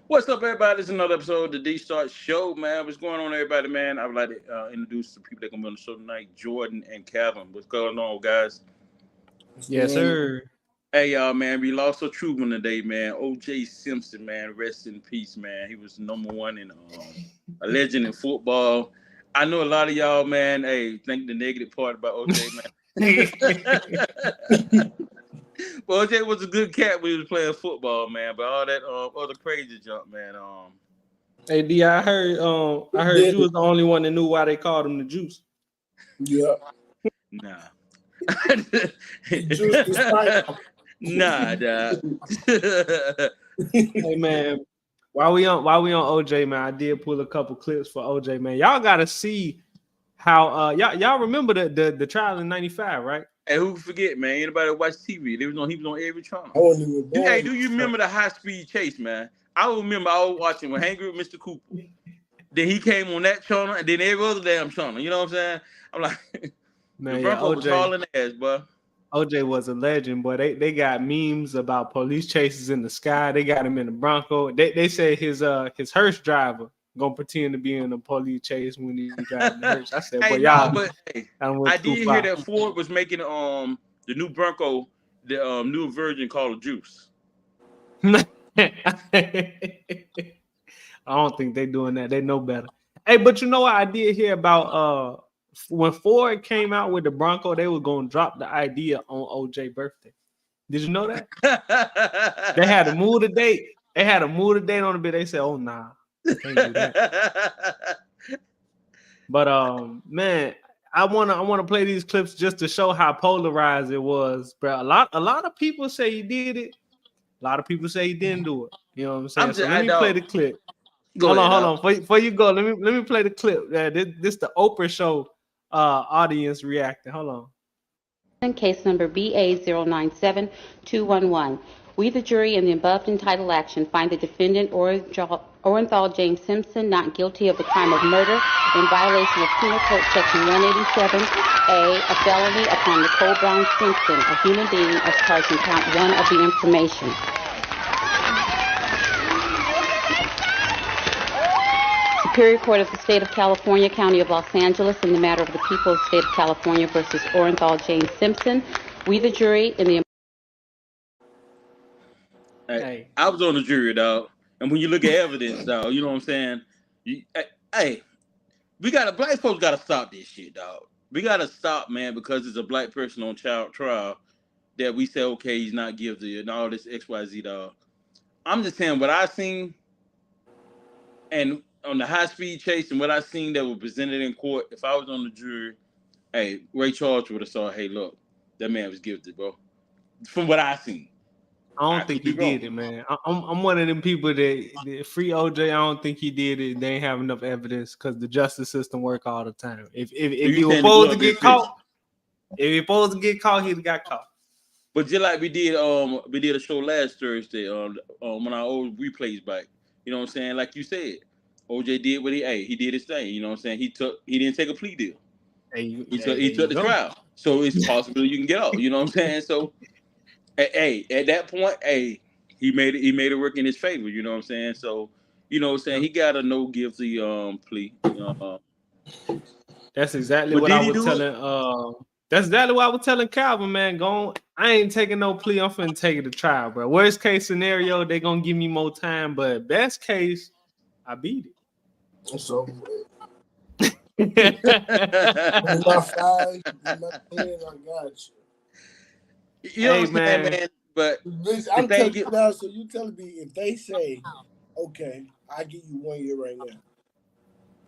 What's up, everybody? This is another episode of the D Start Show, man. What's going on, everybody, man? I would like to introduce the people that are going to be on the show tonight, Jordan and Calvin. What's going on, guys? Yes, sir. Hey, y'all, man. We lost a true one today, man. O.J. Simpson, man. Rest in peace, man. He was number one and a legend in football. I know a lot of y'all, man. Hey, think the negative part about O.J., man. Well, OJ was a good cat when he was playing football, man. But all that other crazy junk, man. Hey D, I heard you was the only one that knew why they called him the Juice. Yeah. Nah. Juice is fine. Nah, dog. Hey man, while we on OJ, man, I did pull a couple clips for OJ, man. Y'all gotta see how y'all remember the trial in '95, right? Hey, who forget, man? Anybody watch TV? He was on every channel. I wasn't even born. Hey, do you remember the high speed chase, man? I remember I was watching with Hangry with Mr. Cooper. Then he came on that channel and then every other damn channel. You know what I'm saying? I'm like, Man, the Bronco was hauling ass, bro. OJ was a legend, boy. They got memes about police chases in the sky. They got him in the Bronco. They say his hearse driver gonna pretend to be in a police chase when he driving the hearse. I said, hey, boy, y'all. but hey, I did hear that Ford was making the new Bronco, the new version called Juice. I don't think they doing that. They know better. Hey, but you know what I did hear about when Ford came out with the Bronco, they were gonna drop the idea on OJ birthday. Did you know that? They had to move the date. They had to move the date on the bit. They said, "Oh nah, can't do that." But man, I wanna play these clips just to show how polarized it was, bro. A lot of people say he did it. A lot of people say he didn't do it. You know what I'm saying? So let me play the clip. Hold on. Before you go, let me play the clip. This the Oprah show audience reacting. Hold on. Case number BA097211. We, the jury, in the above entitled action, find the defendant Orenthal James Simpson not guilty of the crime of murder in violation of Penal Code Section 187A, a felony upon Nicole Brown Simpson, a human being, as charged in count 1 of the information. Superior Court of the State of California, County of Los Angeles, in the matter of the people of the State of California versus Orenthal James Simpson. We, the jury, in the... Hey, I was on the jury, dog. And when you look at evidence, dog, you know what I'm saying? Black folks got to stop this shit, dog. We got to stop, man, because it's a black person on trial that we say, okay, he's not guilty and all this XYZ, dog. I'm just saying what I seen and on the high-speed chase and what I seen that was presented in court, if I was on the jury, hey, Ray Charles would have saw, hey, look, that man was guilty, bro. From what I seen. I don't think he did it, man. I'm one of them people that free OJ. I don't think he did it. They ain't have enough evidence because the justice system work all the time. If he was supposed to get caught, he'd have got caught. But just like we did a show last Thursday when our old replays back. You know what I'm saying? Like you said, OJ did what he did his thing. You know what I'm saying? He didn't take a plea deal. He took the trial. So it's possible you can get out. You know what I'm saying? So hey, at that point, he made it work in his favor. You know what I'm saying? So you know what I'm saying? He got a no guilty plea. That's exactly what I was telling. That's exactly what I was telling Calvin, man. I ain't taking no plea. I'm finna take it to trial, bro. Worst case scenario, they gonna give me more time, but best case, I beat it. That's over with. My 5, my 10, I got you. You know what I'm saying, man? But I'm telling you now, so you telling me if they say, okay, I give you 1 year right now.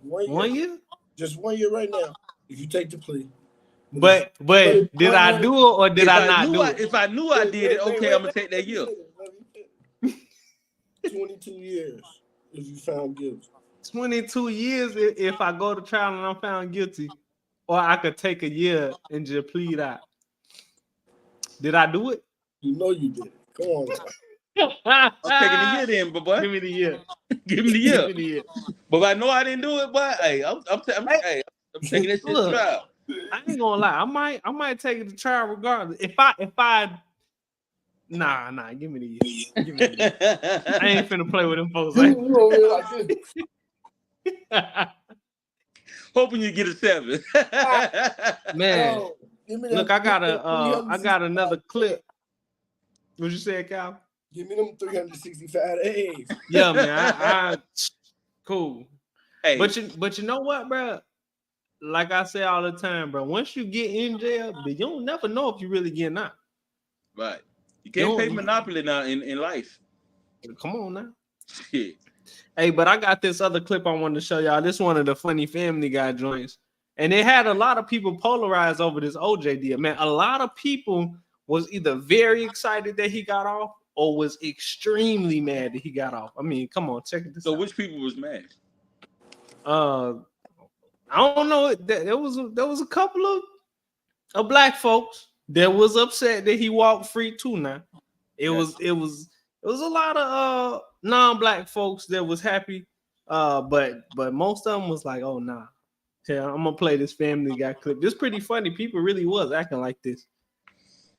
1 year? Just 1 year right now. If you take the plea. But did I do it or did I not do it? If I knew I did it, okay, I'm gonna take that year. 22 years if you found guilty. 22 years if I go to trial and I'm found guilty, or I could take a year and just plead out. Did I do it? You know you did it. Come on now. I'm taking the year then, boy. Give me the year. Give me the year. But I know I didn't do it, but hey, I'm taking this shit to trial. I ain't gonna lie. I might take it to trial regardless. Nah. Give me the year. Give me the year. I ain't finna play with them folks. You over here like this. Hoping you get a 7. Man, No, give me look, them, I got another clip. What you said, Cal? Give me them 365 days. Yeah, man. I cool. Hey, But you know what, bro? Like I say all the time, bro. Once you get in jail, you don't never know if you really getting out. right. You can't pay Monopoly now in life. Come on now. Shit. Hey, but I got this other clip I wanted to show y'all. This one of the funny Family Guy joints. And it had a lot of people polarized over this OJ deal. Man, a lot of people was either very excited that he got off or was extremely mad that he got off. I mean, come on, check this out. So which people was mad? I don't know. There was a couple of black folks that was upset that he walked free too. Now it was a lot of non-black folks that was happy. But most of them was like, oh nah. Yeah, I'm gonna play this Family Guy clip. This pretty funny. People really was acting like this.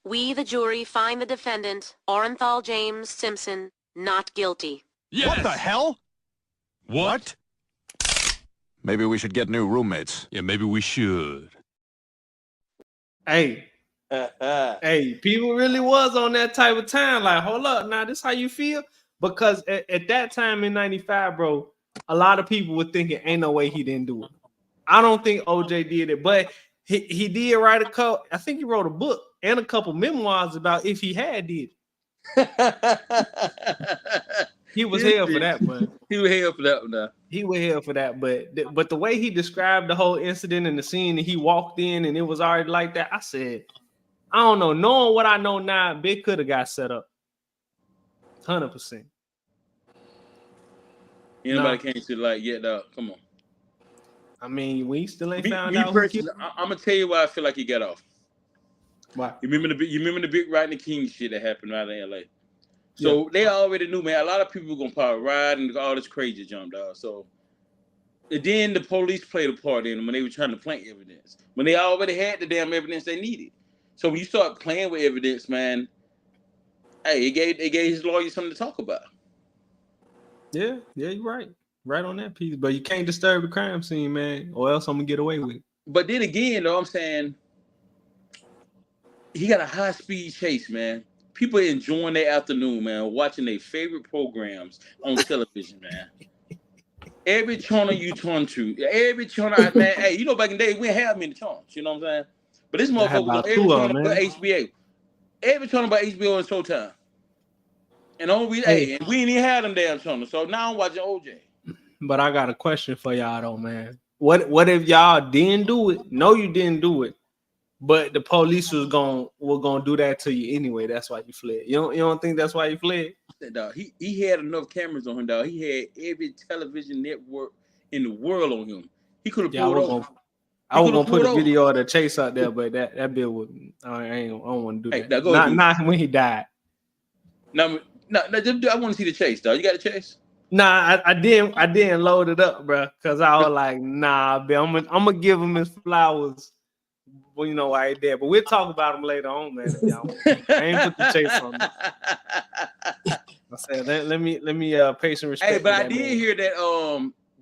We, the jury, find the defendant, Orenthal James Simpson, not guilty. Yes. What the hell? What? Maybe we should get new roommates. Yeah, maybe we should. Hey, hey, people really was on that type of time. Like, hold up, now this how you feel? Because at that time in '95, bro, a lot of people were thinking, ain't no way he didn't do it. I don't think OJ did it, but he did write a couple. I think he wrote a book and a couple memoirs about if he had did it. He was held for that, man. He was held for that one. Now. He was held for that, but the way he described the whole incident and the scene that he walked in and it was already like that, I said, I don't know. Knowing what I know now, Big could have got set up. 100%. Anybody came to like yet dog. Come on. I mean, we still ain't found out. I'm gonna tell you why I feel like he got off. Why? You remember the big Rodney King shit that happened out in LA. So they already knew, man. A lot of people were gonna probably ride and all this crazy jump, dog. So and then the police played a part in when they were trying to plant evidence. When they already had the damn evidence they needed. So when you start playing with evidence, man, hey, it gave his lawyer something to talk about. Yeah, you're right. Right on that piece. But you can't disturb the crime scene, man, or else I'm gonna get away with it. But then again, though, I'm saying he got a high-speed chase, man. People enjoying their afternoon, man, watching their favorite programs on television, man. Every channel you turn to, every channel, man, hey, you know, back in the day, we didn't have many channels, you know what I'm saying? But this motherfucker was on every channel but HBO. Every channel but HBO and Showtime. And we ain't even had them damn channels. So now I'm watching OJ. But I got a question for y'all though, man. What if y'all didn't do it? No, you didn't do it. But the police were gonna do that to you anyway. That's why you fled. You don't think that's why you fled? Dog, he had enough cameras on him, dog. He had every television network in the world on him. He could have pulled over. I was gonna put a video of the chase out there, but that bill would. I don't want to do that. Not when he died. No, I want to see the chase, dog. You got the chase? Nah, I didn't load it up, bro, because I was like, nah, Bill, I'm gonna give him his flowers. Well, you know why he did, but we'll talk about him later on, man. Y'all. I ain't put the chase on me. I said, let me pay some respect. Hey, but I did hear that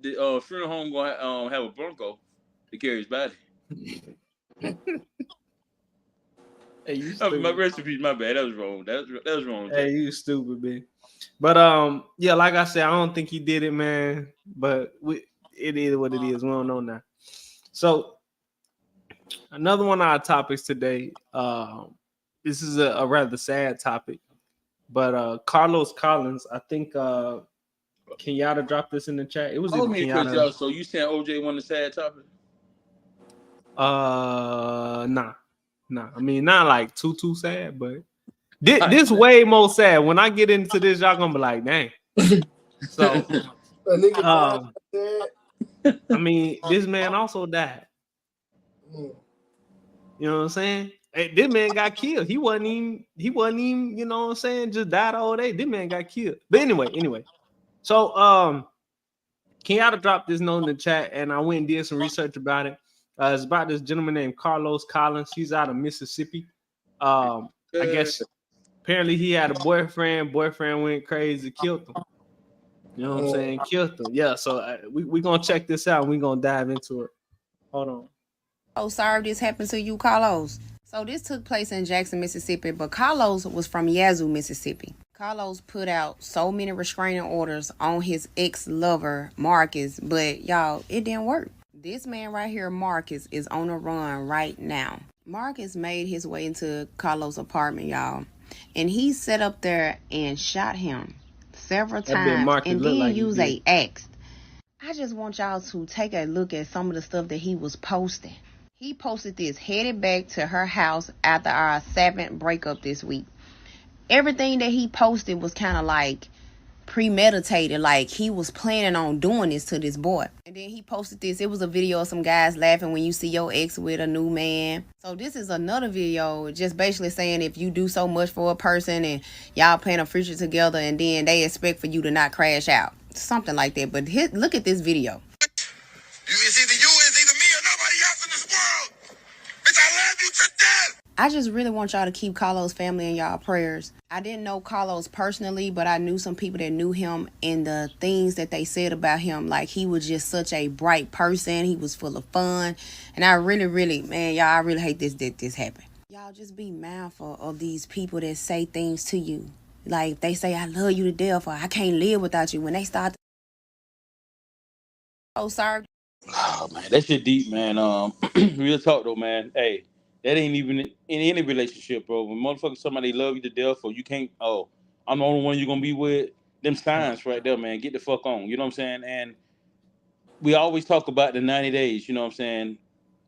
the funeral home gonna have a Bronco to carry his body. Hey, you my recipe, my bad. That was wrong. That was wrong. Hey, you stupid, man. But yeah, like I said, I don't think he did it, man. But it is what it is. We don't know now. So another one of our topics today. This is a rather sad topic, but Carlos Collins, I think Kenyatta dropped this in the chat. It was Kenyatta. So you saying OJ won the sad topic? Nah. I mean, not like too sad, but this way more sad. When I get into this, y'all gonna be like, dang. So, I mean, this man also died. You know what I'm saying? Hey, this man got killed. He wasn't even, you know what I'm saying, just died all day. This man got killed. But anyway. So Kenyatta dropped this note in the chat, and I went and did some research about it. It's about this gentleman named Carlos Collins. He's out of Mississippi. I guess Apparently, he had a boyfriend. Boyfriend went crazy, killed him. You know what I'm saying? Killed him. Yeah. So we gonna check this out. We gonna dive into it. Hold on. Oh, sorry this happened to you, Carlos. So this took place in Jackson, Mississippi, but Carlos was from Yazoo, Mississippi. Carlos put out so many restraining orders on his ex-lover, Marcus, but y'all, it didn't work. This man right here, Marcus, is on a run right now. Marcus made his way into Carlos' apartment, y'all, and he sat up there and shot him several times and then used a axe. I just want y'all to take a look at some of the stuff that he was posting. He posted this, headed back to her house after our 7th breakup this week. Everything that he posted was kind of like premeditated, like he was planning on doing this to this boy. And then he posted this. It was a video of some guys laughing when you see your ex with a new man. So this is another video just basically saying if you do so much for a person and y'all plan a future together and then they expect for you to not crash out. Something like that. But look at this video. It's either you, it's either me, or nobody else in this world. Bitch, I love you to death. I just really want y'all to keep Carlos' family in y'all prayers. I didn't know Carlos personally, but I knew some people that knew him and the things that they said about him. Like, he was just such a bright person. He was full of fun. And I really, man, y'all, I really hate that this happened. Y'all just be mindful of these people that say things to you. Like, they say, I love you to death, or I can't live without you. When they start oh, sorry. Oh man, that shit deep, man. Real talk though, man. Hey, that ain't even in any relationship, bro. When motherfuckers somebody love you to death, or you can't. Oh, I'm the only one you're gonna be with. Them signs right there, man. Get the fuck on. You know what I'm saying? And we always talk about the 90 days. You know what I'm saying?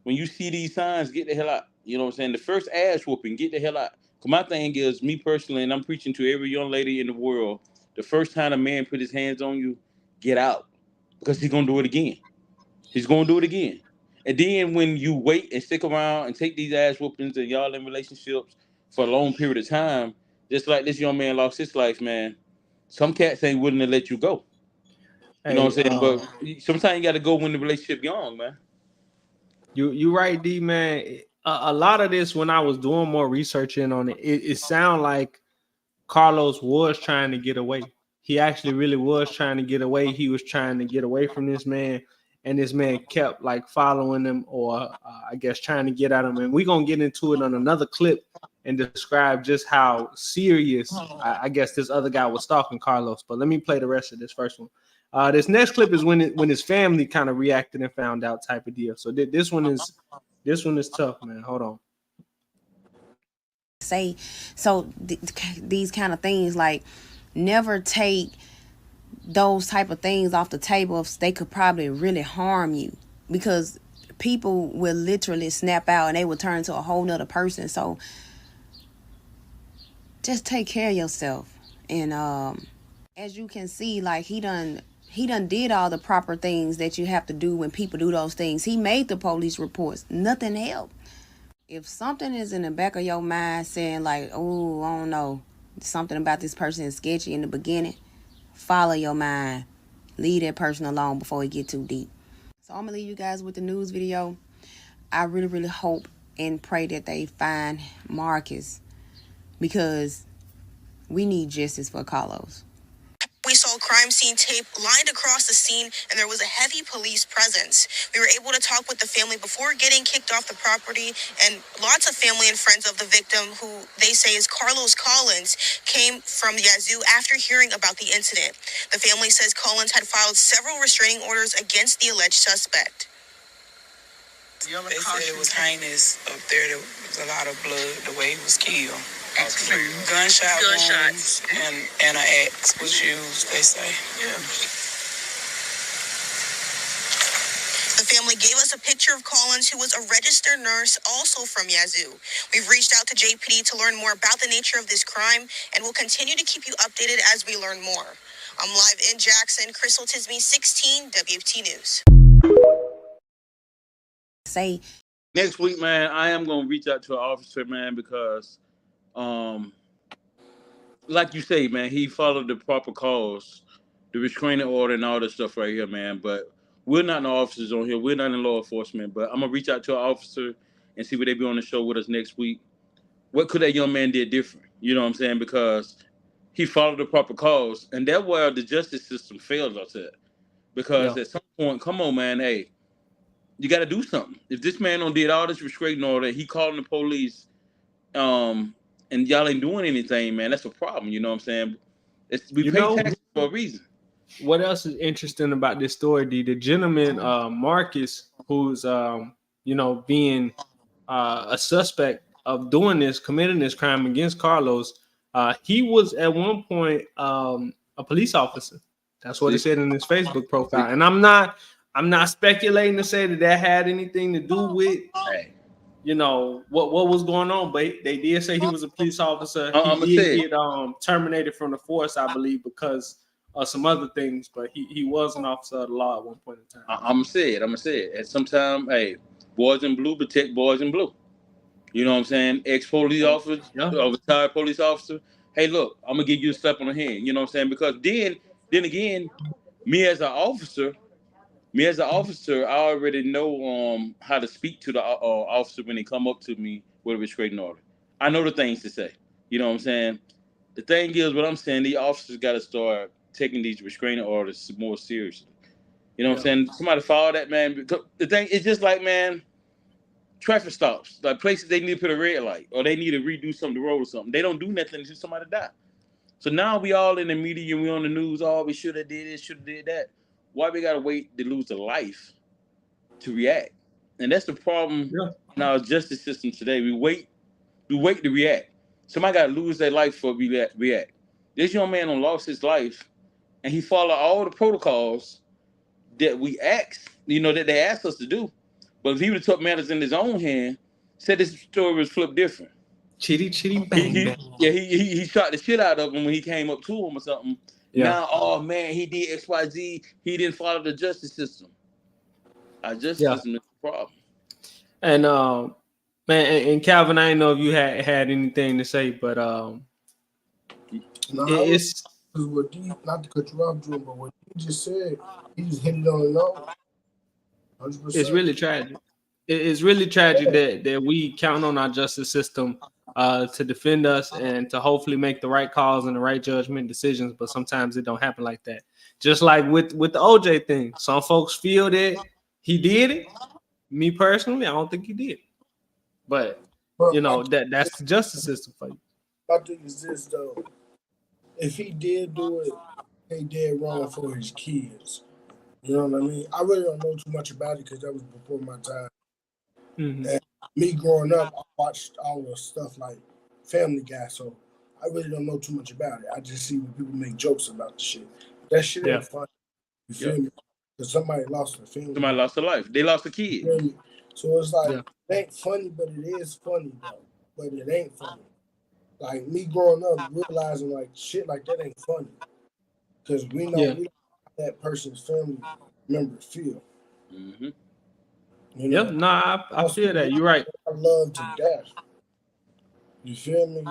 When you see these signs, get the hell out. You know what I'm saying? The first ass whooping, get the hell out. Cause my thing is, me personally, and I'm preaching to every young lady in the world. The first time a man put his hands on you, get out, because he's gonna do it again. He's gonna do it again. And then when you wait and stick around and take these ass whoopings and y'all in relationships for a long period of time, just like this young man lost his life, man. Some cats ain't willing to let you go. You know what I'm saying? But sometimes you got to go when the relationship young, man. You right, D man. A lot of this, when I was doing more researching on it sounded like Carlos was trying to get away. He actually really was trying to get away. He was trying to get away from this man, and this man kept like following him, or I guess trying to get at him. And we're gonna get into it on another clip and describe just how serious I guess this other guy was stalking Carlos. But let me play the rest of this first one. This next clip is when his family kind of reacted and found out, type of deal. So this one is tough, man. Hold on. Say so these kind of things, like, never take those type of things off the table if they could probably really harm you, because people will literally snap out and they will turn into a whole nother person. So just take care of yourself. And as you can see, like, he done did all the proper things that you have to do when people do those things. He made the police reports. Nothing helped. If something is in the back of your mind saying like, oh, I don't know, something about this person is sketchy in the beginning, follow your mind. Leave that person alone before it get too deep. So I'm going to leave you guys with the news video. I really hope and pray that they find Marcus, because we need justice for Carlos. We saw crime scene tape lined across the scene, and there was a heavy police presence. We were able to talk with the family before getting kicked off the property, and lots of family and friends of the victim, who they say is Carlos Collins, came from Yazoo after hearing about the incident. The family says Collins had filed several restraining orders against the alleged suspect. They said it was heinous up there. There was a lot of blood the way he was killed. Gunshot wounds and an axe was used, they say. Yeah. The family gave us a picture of Collins, who was a registered nurse, also from Yazoo. We've reached out to JPD to learn more about the nature of this crime, and we'll continue to keep you updated as we learn more. I'm live in Jackson. Crystal Tisby, 16 WFT News. Say next week, man, I am gonna reach out to an officer, man, because like you say, man, he followed the proper cause, the restraining order and all this stuff right here, man. But we're not no officers on here. We're not in law enforcement. But I'm gonna reach out to an officer and see what they be on the show with us next week. what could that young man did different? You know what I'm saying? Because he followed the proper cause, and that's where the justice system fails us at. Because Yeah. at some point, come on, man, hey, you got to do something. If this man don't did all this restraining order, he calling the police, and y'all ain't doing anything, man, that's a problem. You know what I'm saying? We You pay know taxes for a reason. what else is interesting about this story? The gentleman, Marcus, who's being a suspect of committing this crime against Carlos. He was at one point a police officer. That's what it said in his Facebook profile. And I'm not speculating to say that had anything to do with Hey, what was going on, but they did say he was a police officer. He I'm gonna did say it. get terminated from the force, I believe, because of some other things, but he was an officer of the law at one point in time. I'm gonna say it. I'm gonna say it. At some time, hey, boys in blue protect boys in blue. You know what I'm saying? Ex-police officer, Yeah. retired police officer. Hey, look, I'm gonna give you a slap on the hand. You know what I'm saying? Because then again, me as an officer, I already know how to speak to the officer when they come up to me with a restraining order. I know the things to say. You know what I'm saying? The thing is, what I'm saying, the officers got to start taking these restraining orders more seriously. You know what I'm saying? Somebody follow that, man. Because the thing is just like, man, traffic stops, like places they need to put a red light or they need to redo some of the road or something. They don't do nothing until somebody die. So now we all in the media and we on the news. Oh, we should have did this, should have did that. Why we gotta wait to lose a life to react? And that's the problem in our justice system today. We wait to react. Somebody gotta lose their life for react. This young man lost his life, and he followed all the protocols that that they asked us to do. But if he would have took matters in his own hand, said this story was flipped different. Chitty chitty bang bang. He shot the shit out of him when he came up to him or something. Yeah. Now, oh man, he did XYZ. He didn't follow the justice system. Our justice system is the problem. And man, and Calvin, I didn't know if you had anything to say, but it's what not to cut you off, Drew, but what you just said, he just hit it on the nose. 100%. It's really tragic. It's really tragic that we count on our justice system to defend us and to hopefully make the right calls and the right judgment decisions, but sometimes it don't happen like that. Just like with the OJ thing, some folks feel that he did it. Me personally, I don't think he did. But that's the justice system for you. My thing is this though: if he did do it, he did wrong for his kids. You know what I mean? I really don't know too much about it because that was before my time. Mm-hmm. And me growing up, I watched all the stuff like Family Guy, so I really don't know too much about it. I just see when people make jokes about the shit. That shit ain't funny. You feel me? Because somebody lost a family. Somebody lost a life. They lost a kid. So it's like, it ain't funny, but it is funny though. But it ain't funny. Like me growing up, realizing like shit like that ain't funny. Because we know we don't know how that person's family member feel. Mm-hmm. You know? I feel that. You're right. I love to death. You feel me?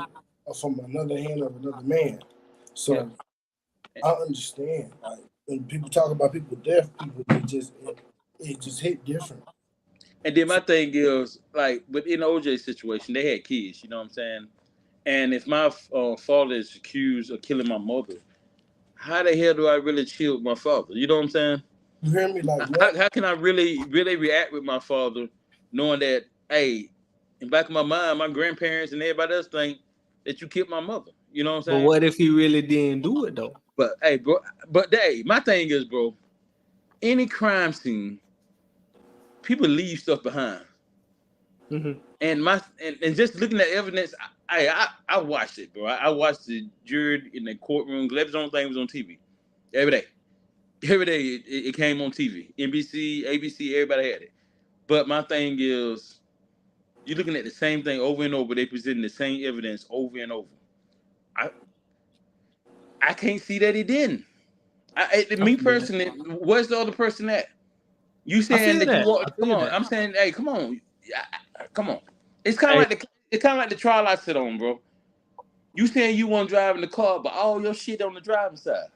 From another hand of another man. So I understand. Like when people talk about people deaf, people it just hit different. And then my thing is, like within the OJ situation, they had kids. You know what I'm saying? And if my father is accused of killing my mother, how the hell do I really chill with my father? You know what I'm saying? You hear me? Like how can I really react with my father, knowing that, hey, in back of my mind, my grandparents and everybody else think that you killed my mother. You know what I'm saying? But what if he really didn't do it though? But hey, bro. But hey, my thing is, bro. Any crime scene, people leave stuff behind. Mm-hmm. And just looking at evidence, I watched it, bro. I watched the jury in the courtroom. That was the only thing was on TV every day. Every day it came on TV. NBC, ABC, everybody had it. But my thing is, you're looking at the same thing over and over. They presenting the same evidence over and over. I can't see that he didn't. Me personally, where's the other person at? You saying that you want? Come on, I'm saying, hey, come on, come on. It's kind of like the trial I sit on, bro. You saying you want to drive in the car, but all your shit on the driving side.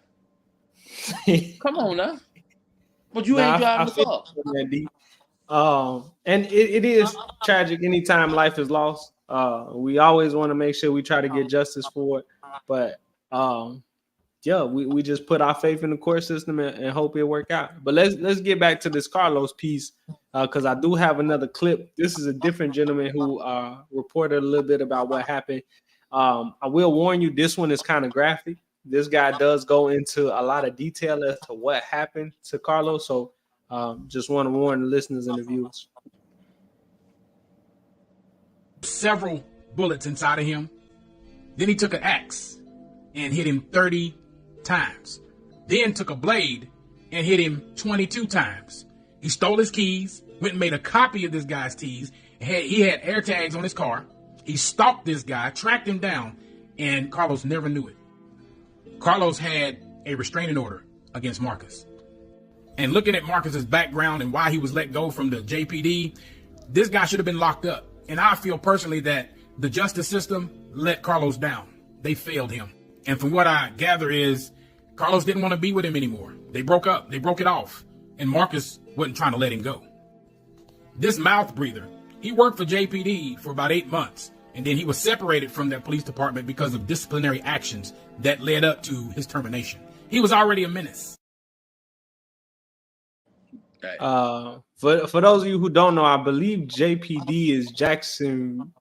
Come on now, but you ain't driving the car. And it is tragic anytime life is lost. We always want to make sure we try to get justice for it. But yeah, we just put our faith in the court system and hope it work out. But let's get back to this Carlos piece, because I do have another clip. This is a different gentleman who reported a little bit about what happened. I will warn you, this one is kind of graphic. This guy does go into a lot of detail as to what happened to Carlos. So just want to warn the listeners and the viewers. Several bullets inside of him. Then he took an axe and hit him 30 times. Then took a blade and hit him 22 times. He stole his keys, went and made a copy of this guy's keys. He had air tags on his car. He stalked this guy, tracked him down, and Carlos never knew it. Carlos had a restraining order against Marcus. And looking at Marcus's background and why he was let go from the JPD, this guy should have been locked up. And I feel personally that the justice system let Carlos down. They failed him. And from what I gather is Carlos didn't want to be with him anymore. They broke up. They broke it off. And Marcus wasn't trying to let him go. This mouth breather, he worked for JPD for about 8 months. And then he was separated from that police department because of disciplinary actions that led up to his termination. He was already a menace. For those of you who don't know, I believe JPD is Jackson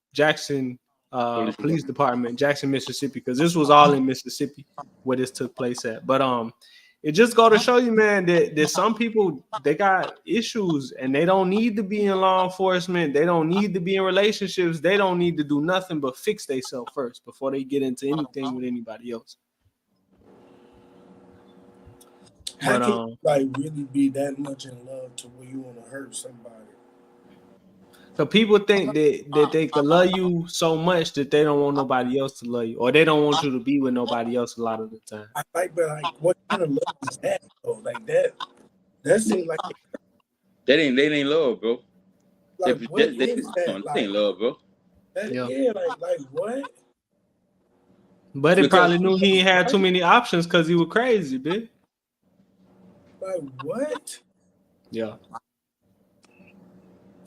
Police Department, Jackson, Mississippi, because this was all in Mississippi where this took place at. But it just go to show you, man, that some people, they got issues and they don't need to be in law enforcement. They don't need to be in relationships. They don't need to do nothing but fix themselves first before they get into anything with anybody else. How can you like really be that much in love to where you want to hurt somebody? So people think that they can love you so much that they don't want nobody else to love you, or they don't want you to be with nobody else a lot of the time. But what kind of love is that though? Like that seems like that ain't love, bro. Like, what is that? That ain't love, bro. Yeah, like what? But he probably knew he ain't had too many options because he was crazy, bitch. Like what? Yeah.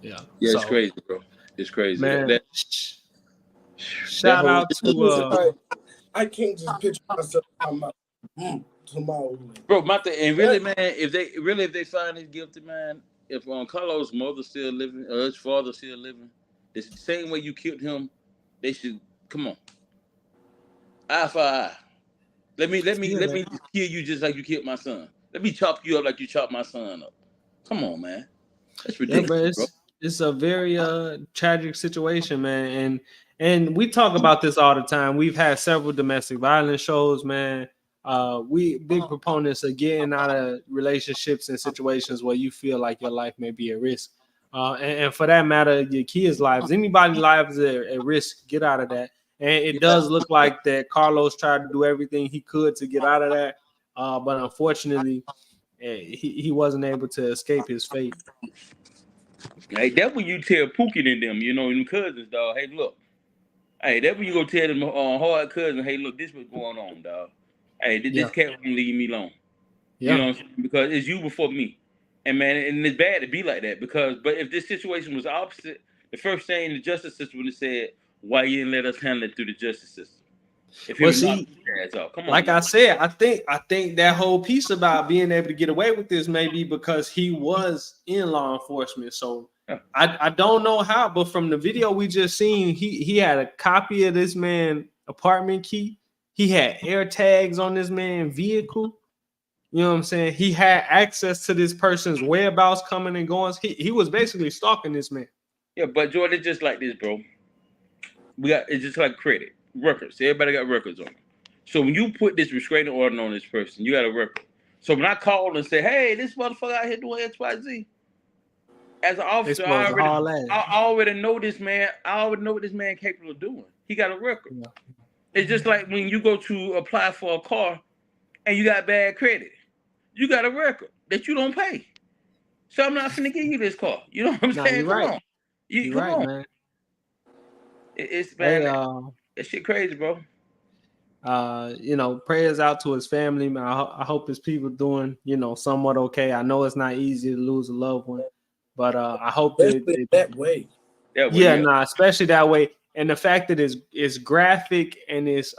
Yeah, it's crazy, bro. It's crazy, man. Shout out to I can't just picture myself tomorrow. Bro, my thing, and really, man, if they find him guilty, man, if Carlos' mother still living, or his father still living, the same way you killed him, they should come on. Eye for eye. Let me kill you just like you killed my son. Let me chop you up like you chopped my son up. Come on, man. That's ridiculous, bro. It's a very tragic situation, man. And we talk about this all the time. We've had several domestic violence shows, man. We big proponents of getting out of relationships and situations where you feel like your life may be at risk. And for that matter, your kids' lives, anybody's lives at risk, get out of that. And it does look like that Carlos tried to do everything he could to get out of that. But unfortunately, he wasn't able to escape his fate. Hey, that's when you tell Pookie and them, them cousins, dog. Hey, look. Hey, that's when you go tell them hard cousin, hey, look, this what's going on, dog. Hey, this cat won't leave me alone. Yeah. You know what I'm saying? Because it's you before me. And, man, and it's bad to be like that but if this situation was opposite, the first thing the justice system would have said, why you didn't let us handle it through the justice system? Come on, like man. I said, I think that whole piece about being able to get away with this may be because he was in law enforcement. So I don't know how, but from the video we just seen, he had a copy of this man's apartment key. He had air tags on this man's vehicle. You know what I'm saying? He had access to this person's whereabouts coming and going. He was basically stalking this man. Yeah, but Jordan, it's just like this, bro. It's just like credit. Records. Everybody got records on them. So when you put this restraining order on this person, you got a record. So when I call and say, hey, this motherfucker out here doing XYZ, as an officer, I already know this man. I already know what this man capable of doing. He got a record. Yeah. It's just like when you go to apply for a car and you got bad credit. You got a record that you don't pay. So I'm not finna give you this car. You know what I'm saying? You're right. You're right, man. It's bad. That shit crazy, bro. Prayers out to his family, man. I hope his people doing, somewhat okay. I know it's not easy to lose a loved one, but I hope that way. Especially that way. and the fact that it's graphic and it's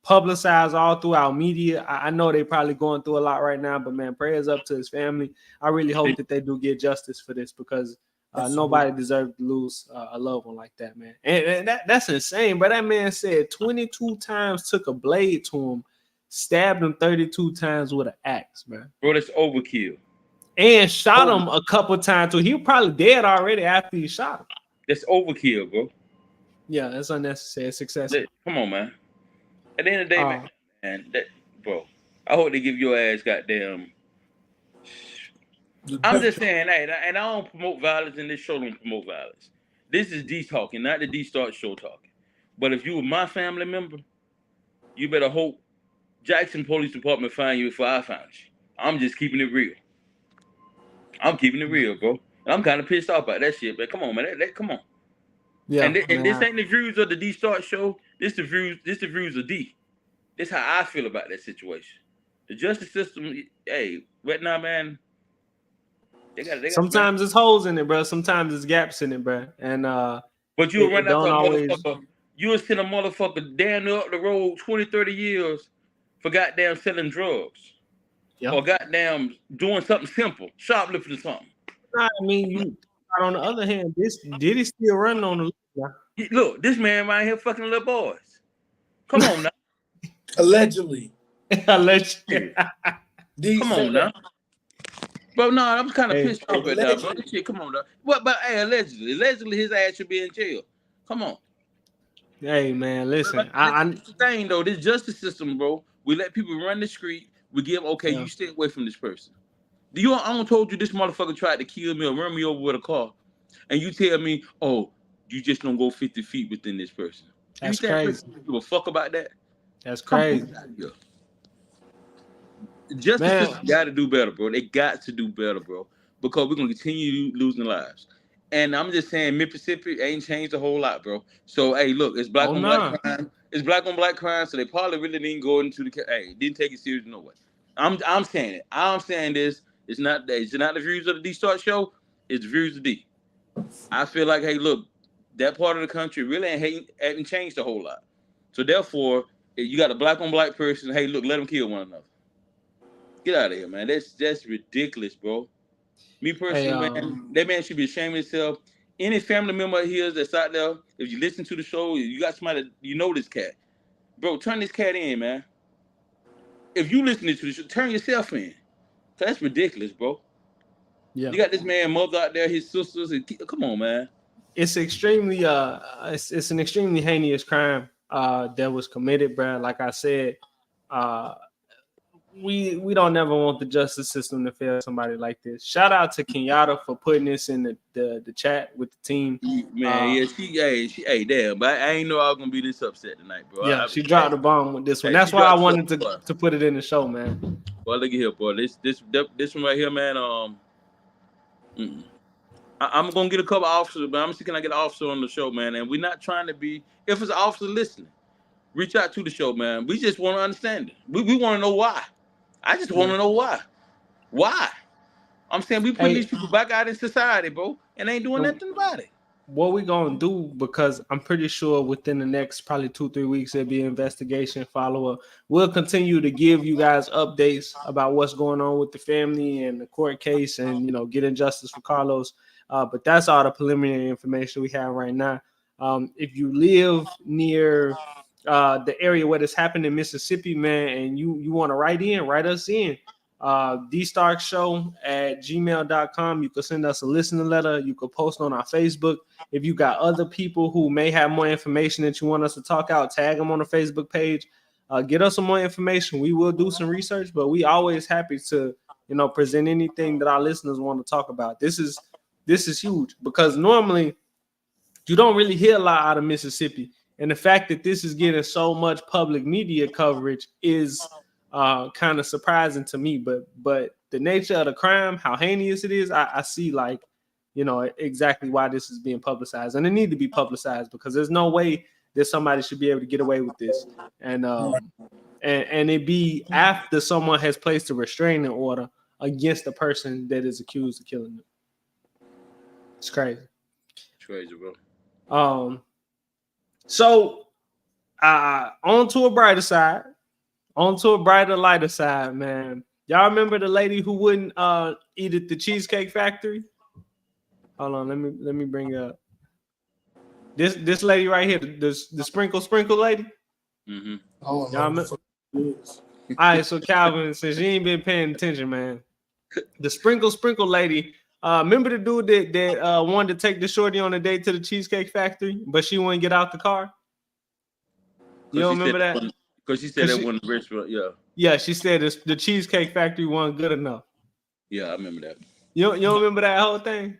publicized all throughout media. I know they probably going through a lot right now, but man, prayers up to his family. I really hope that they do get justice for this, because nobody deserves to lose a loved one like that, man. And that's insane. But that man said 22 times took a blade to him, stabbed him 32 times with an axe, man. Bro, that's overkill. And shot him a couple times too. He was probably dead already after he shot him. That's overkill, bro. Yeah, that's unnecessary. It's excessive. Come on, man. At the end of the day, man, bro, I hope they give your ass goddamn. I'm just saying, hey, and I don't promote violence, and this show don't promote violence. This is D talking, not the D Start show talking. But if you were my family member, you better hope Jackson Police Department find you before I found you. I'm just keeping it real. I'm keeping it real, bro. And I'm kind of pissed off about that shit, but come on, man. Come on. Yeah. And this ain't the views of the D Start show. This the views of D. This how I feel about that situation. The justice system, hey, right now, man. They got sometimes it's holes in it, bro. Sometimes it's gaps in it, bro. And but you'll run out to a motherfucker. You'll send a motherfucker damn near up the road 20, 30 years for goddamn selling drugs. Yep. Or goddamn doing something simple, shoplifting or something. I mean, on the other hand, Diddy still running on the look. Look, this man right here fucking little boys. Come on now. Allegedly. Allegedly. Come on now. Bro, no, I'm kind of pissed off at that, bro. This shit, come on, dog. What? But hey, allegedly, his ass should be in jail. Come on. Hey, man, listen. It's the thing though. This justice system, bro. We let people run the street. We give you stay away from this person. I don't told you this motherfucker tried to kill me or run me over with a car, and you tell me, oh, you just don't go 50 feet within this person. That's crazy. You give a fuck about that? That's crazy. Justice system got to do better, bro. They got to do better, bro, because we're gonna continue losing lives. And I'm just saying, Mississippi ain't changed a whole lot, bro. So hey, look, it's black on black crime. It's black on black crime. So they probably really didn't go into didn't take it serious no way. I'm saying it. I'm saying this. It's not the views of the D Start show. It's the views of D. I feel like, hey, look, that part of the country really ain't changed a whole lot. So therefore, if you got a black on black person, hey, look, let them kill one another. Get out of here, man. That's ridiculous, bro. Me personally, man, that man should be ashamed of himself. Any family member of his that's out there, if you listen to the show, you got somebody, you know this cat. Bro, turn this cat in, man. If you listening to the show, turn yourself in. That's ridiculous, bro. Yeah. You got this man, mother out there, his sisters, and come on, man. It's extremely it's an extremely heinous crime that was committed, bro. Like I said, we don't never want the justice system to fail somebody like this. Shout out to Kenyatta for putting this in the chat with the team. Man, she damn, but I ain't know I was gonna be this upset tonight, bro. Yeah, she dropped the bomb with this one. That's why I wanted to put it in the show, man. Well, look at here, boy. This one right here, man. I'm gonna get a couple officers, but I'm just gonna get an officer on the show, man. And we're not trying to be. If it's an officer listening, reach out to the show, man. We just want to understand it. We want to know why. I just want to know why. Why? I'm saying we put these people back out in society, bro, and ain't doing nothing about it. What we gonna do? Because I'm pretty sure within the next probably 2-3 weeks there'll be an investigation follow-up. We'll continue to give you guys updates about what's going on with the family and the court case, and getting justice for Carlos. But that's all the preliminary information we have right now. If you live near the area where this happened in Mississippi, man, and you want to write us in. dstarkshow@gmail.com. You can send us a listening letter. You can post on our Facebook. If you got other people who may have more information that you want us to talk out, tag them on the Facebook page. Get us some more information. We will do some research, but we always happy to present anything that our listeners want to talk about. This is huge, because normally you don't really hear a lot out of Mississippi. And the fact that this is getting so much public media coverage is kind of surprising to me. But the nature of the crime, how heinous it is, I see exactly why this is being publicized. And it need to be publicized, because there's no way that somebody should be able to get away with this. And it be after someone has placed a restraining order against the person that is accused of killing them. It's crazy. It's crazy, bro. So on to a brighter side, on to a brighter, lighter side, man. Y'all remember the lady who wouldn't eat at the Cheesecake Factory? Hold on, let me bring up this lady right here, the sprinkle lady. I don't know Y'all who the remember? fuck it is. All right, so Calvin, since you ain't been paying attention, man, the sprinkle lady. Remember the dude that wanted to take the shorty on a date to the Cheesecake Factory, but she wouldn't get out the car? You don't remember that? Because she said that wasn't a restaurant. Yeah. Yeah, she said the Cheesecake Factory wasn't good enough. Yeah, I remember that. You don't remember that whole thing?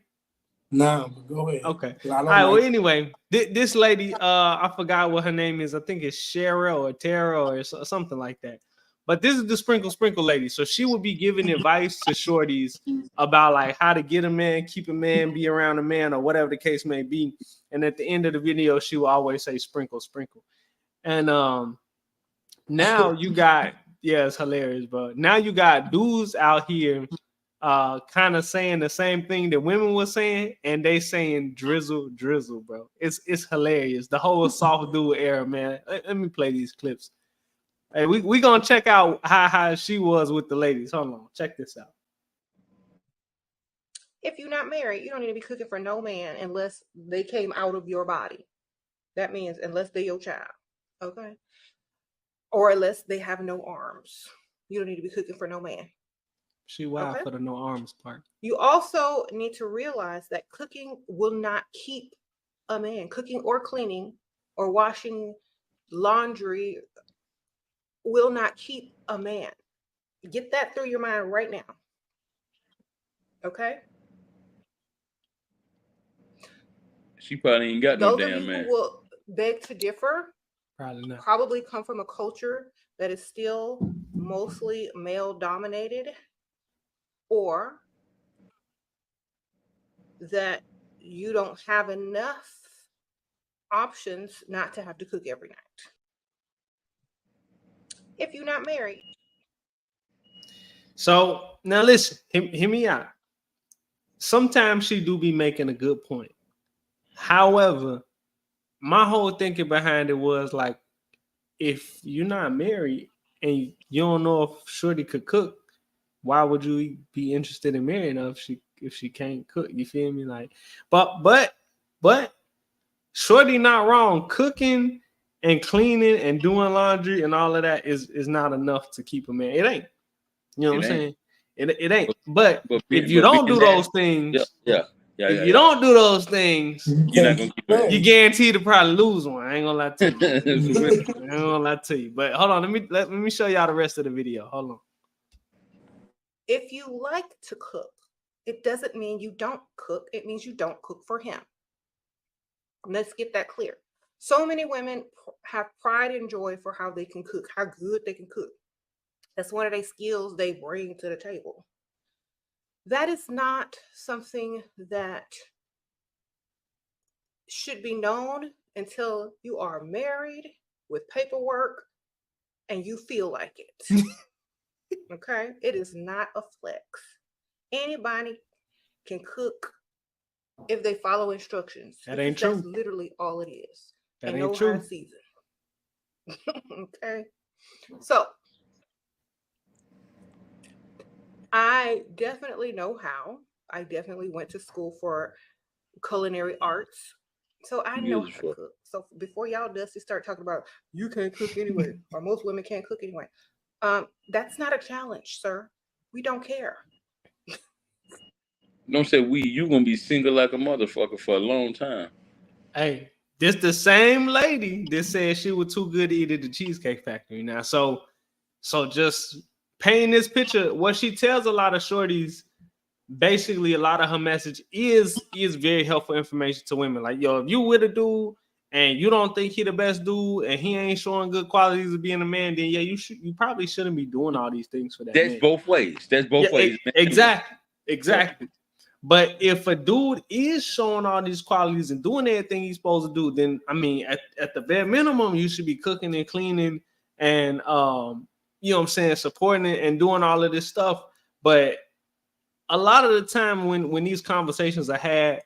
Nah, but go ahead. Okay. I All don't right. like Well, anyway, this lady, I forgot what her name is. I think it's Cheryl or Tara or something like that. But this is the sprinkle lady. So she would be giving advice to shorties about like how to get a man, keep a man, be around a man, or whatever the case may be. And at the end of the video, she will always say sprinkle. And now you got, yeah, it's hilarious, bro. Now you got dudes out here kind of saying the same thing that women were saying, and they saying drizzle, bro. It's hilarious. The whole soft dude era, man. Let me play these clips. Hey, we gonna check out how she was with the ladies. Hold on, check this out. If you're not married, you don't need to be cooking for no man unless they came out of your body. That means unless they're your child, okay? Or unless they have no arms. You don't need to be cooking for no man. She wild for the no arms part. You also need to realize that cooking will not keep a man. Cooking or cleaning or washing laundry will not keep a man. Get that through your mind right now. Okay? She probably ain't got no Those damn of you man. who will beg to differ probably not. Probably come from a culture that is still mostly male dominated, or that you don't have enough options not to have to cook every night. If you're not married. So now listen, hear me out. Sometimes she do be making a good point. However, my whole thinking behind it was like, if you're not married and you don't know if Shorty could cook, why would you be interested in marrying her if she can't cook? You feel me? Like, but Shorty not wrong. Cooking and cleaning and doing laundry and all of that is not enough to keep a man. It ain't. You know what I'm saying? It ain't. But if you don't do those things, if you don't do those things, you're not gonna keep it. You guaranteed to probably lose one. I ain't gonna lie to you. I ain't gonna lie to you. But hold on, let me show y'all the rest of the video. Hold on. If you like to cook, it doesn't mean you don't cook. It means you don't cook for him. Let's get that clear. So many women have pride and joy for how they can cook, how good they can cook. That's one of their skills they bring to the table. That is not something that should be known until you are married with paperwork and you feel like it. Okay? It is not a flex. Anybody can cook if they follow instructions. That ain't true. That's literally all it is. That and ain't know true. how to season. Okay? So, I definitely know how. I definitely went to school for culinary arts. So I know how to cook. So before y'all dusty start talking about you can't cook anyway, or most women can't cook anyway, that's not a challenge, sir. We don't care. Don't say we. You gonna be single like a motherfucker for a long time. Hey, this the same lady that said she was too good to eat at the Cheesecake Factory. Now, so just painting this picture, what she tells a lot of shorties. Basically, a lot of her message is very helpful information to women. Like, yo, if you with a dude and you don't think he the best dude and he ain't showing good qualities of being a man, then yeah, you probably shouldn't be doing all these things for that. That's man. both ways. That's both ways. Exactly. But if a dude is showing all these qualities and doing everything he's supposed to do, then I mean, at the bare minimum, you should be cooking and cleaning and you know what I'm saying, supporting it and doing all of this stuff. But a lot of the time when these conversations are had,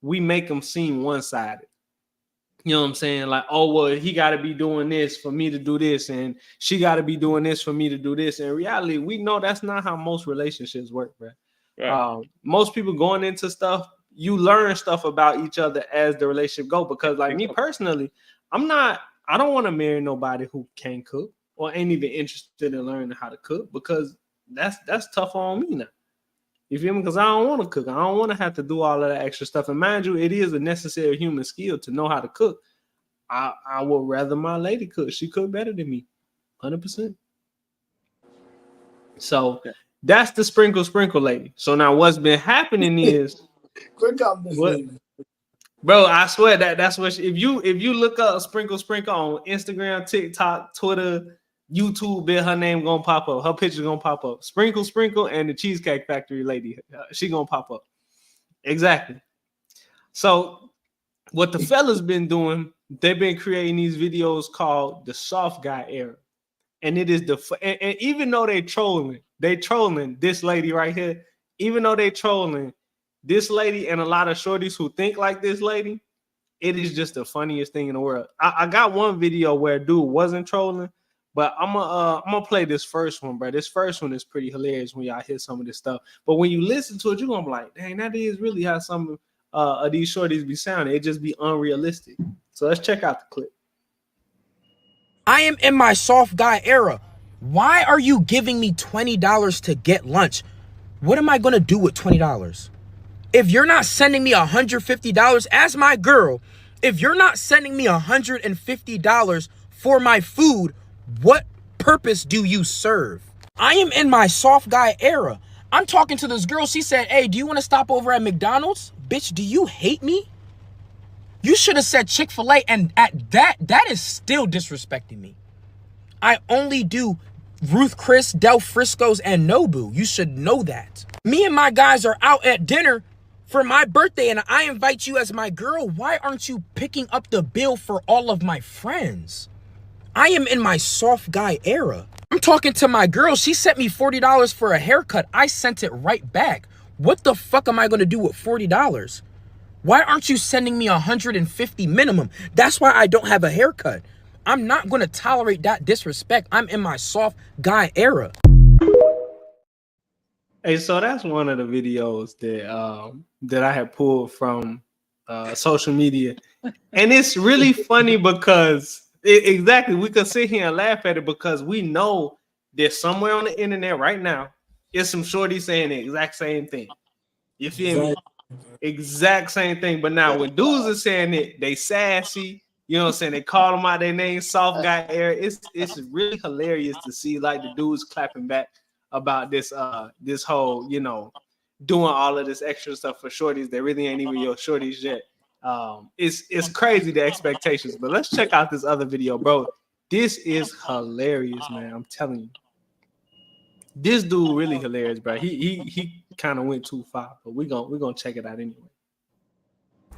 we make them seem one-sided. You know what I'm saying? Like, oh, well, he got to be doing this for me to do this, and she got to be doing this for me to do this. In reality, we know that's not how most relationships work, bro. Right. Most people going into stuff, you learn stuff about each other as the relationship go. Because, like me personally, I don't want to marry nobody who can't cook or ain't even interested in learning how to cook, because that's tough on me now. You feel me? Because I don't want to cook. I don't want to have to do all of that extra stuff. And mind you, it is a necessary human skill to know how to cook. I would rather my lady cook. She cook better than me, 100%. So that's the sprinkle lady. So now what's been happening is, bro, I swear that's what if you look up sprinkle on Instagram, TikTok, Twitter, YouTube, her name gonna pop up. Her picture gonna pop up. Sprinkle, and the Cheesecake Factory lady. She gonna pop up. Exactly. So what the fellas been doing, they've been creating these videos called the soft guy era. And it is and even though they trolling this lady right here, even though they trolling this lady and a lot of shorties who think like this lady, it is just the funniest thing in the world. I got one video where dude wasn't trolling, but I'm gonna play this first one, bro. This first one is pretty hilarious when y'all hear some of this stuff. But when you listen to it, you're gonna be like, dang, that is really how some of these shorties be sounding. It just be unrealistic. So let's check out the clip. I am in my soft guy era. Why are you giving me $20 to get lunch? What am I gonna do with $20? If you're not sending me $150 as my girl, if you're not sending me $150 for my food, what purpose do you serve? I am in my soft guy era. I'm talking to this girl. She said, hey, do you want to stop over at McDonald's? Bitch, do you hate me? You should have said Chick-fil-A, and at that is still disrespecting me. I only do Ruth Chris, Del Frisco's, and Nobu. You should know that. Me and my guys are out at dinner for my birthday, and I invite you as my girl. Why aren't you picking up the bill for all of my friends? I am in my soft guy era. I'm talking to my girl. She sent me $40 for a haircut. I sent it right back. What the fuck am I going to do with $40? Why aren't you sending me $150 minimum? That's why I don't have a haircut. I'm not going to tolerate that disrespect. I'm in my soft guy era. Hey, so that's one of the videos that I had pulled from social media. And it's really funny because exactly, we could sit here and laugh at it because we know that somewhere on the internet right now is some shorty saying the exact same thing. You feel me? Exact same thing. But now when dudes are saying it, they sassy. You know what I'm saying? They call them out their name, soft guy era. It's really hilarious to see like the dudes clapping back about this this whole, you know, doing all of this extra stuff for shorties that really ain't even your shorties yet. It's crazy the expectations. But let's check out this other video, bro. This is hilarious, man. I'm telling you. This dude really hilarious, bro. He kind of went too far, but we're gonna check it out anyway.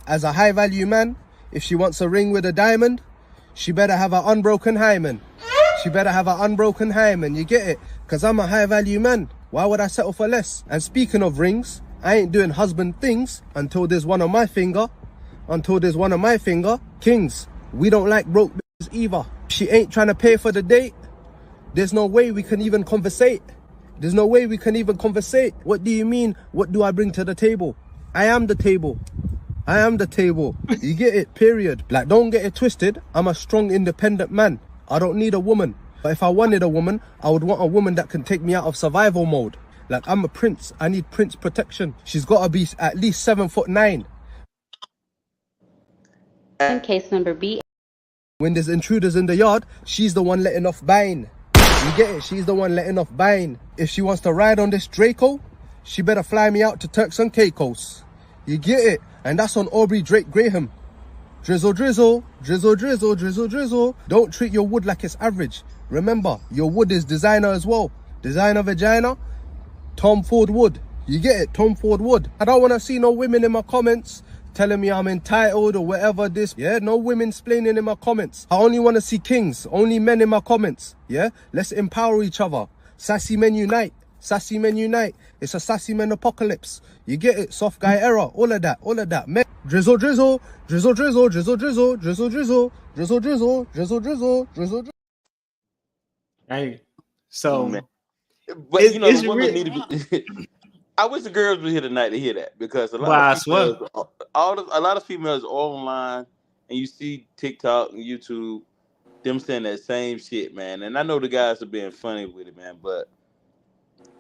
As a high value man, if she wants a ring with a diamond, she better have an unbroken hymen. She better have an unbroken hymen. You get it? Because I'm a high value man. Why would I settle for less? And speaking of rings, I ain't doing husband things until there's one on my finger. Until there's one on my finger. Kings, we don't like broke bitches either. She ain't trying to pay for the date. There's no way we can even conversate. There's no way we can even conversate. What do you mean? What do I bring to the table? I am the table. I am the table. You get it, period. Like, don't get it twisted. I'm a strong, independent man. I don't need a woman. But if I wanted a woman, I would want a woman that can take me out of survival mode. Like, I'm a prince. I need prince protection. She's got to be at least 7'9". Case number B. When there's intruders in the yard, she's the one letting off bine. You get it? She's the one letting off bine. If she wants to ride on this Draco, she better fly me out to Turks and Caicos. You get it? And that's on Aubrey Drake Graham. Drizzle, drizzle, drizzle, drizzle, drizzle, drizzle. Don't treat your wood like it's average. Remember, your wood is designer as well. Designer vagina, Tom Ford wood. You get it? Tom Ford wood. I don't want to see no women in my comments telling me I'm entitled or whatever this. Yeah, no women splaining in my comments. I only want to see kings, only men in my comments. Yeah, let's empower each other. Sassy men unite. Sassy men unite. It's a sassy men apocalypse. You get it? Soft guy era. All of that. Drizzle, drizzle, drizzle, drizzle, drizzle, drizzle, drizzle, drizzle, drizzle, drizzle, drizzle, drizzle, drizzle. Hey, so man. But you know the women need to be. I wish the girls were here tonight to hear that, because a lot of females, a lot of females are online, and you see TikTok and YouTube, them saying that same shit, man. And I know the guys are being funny with it, man. But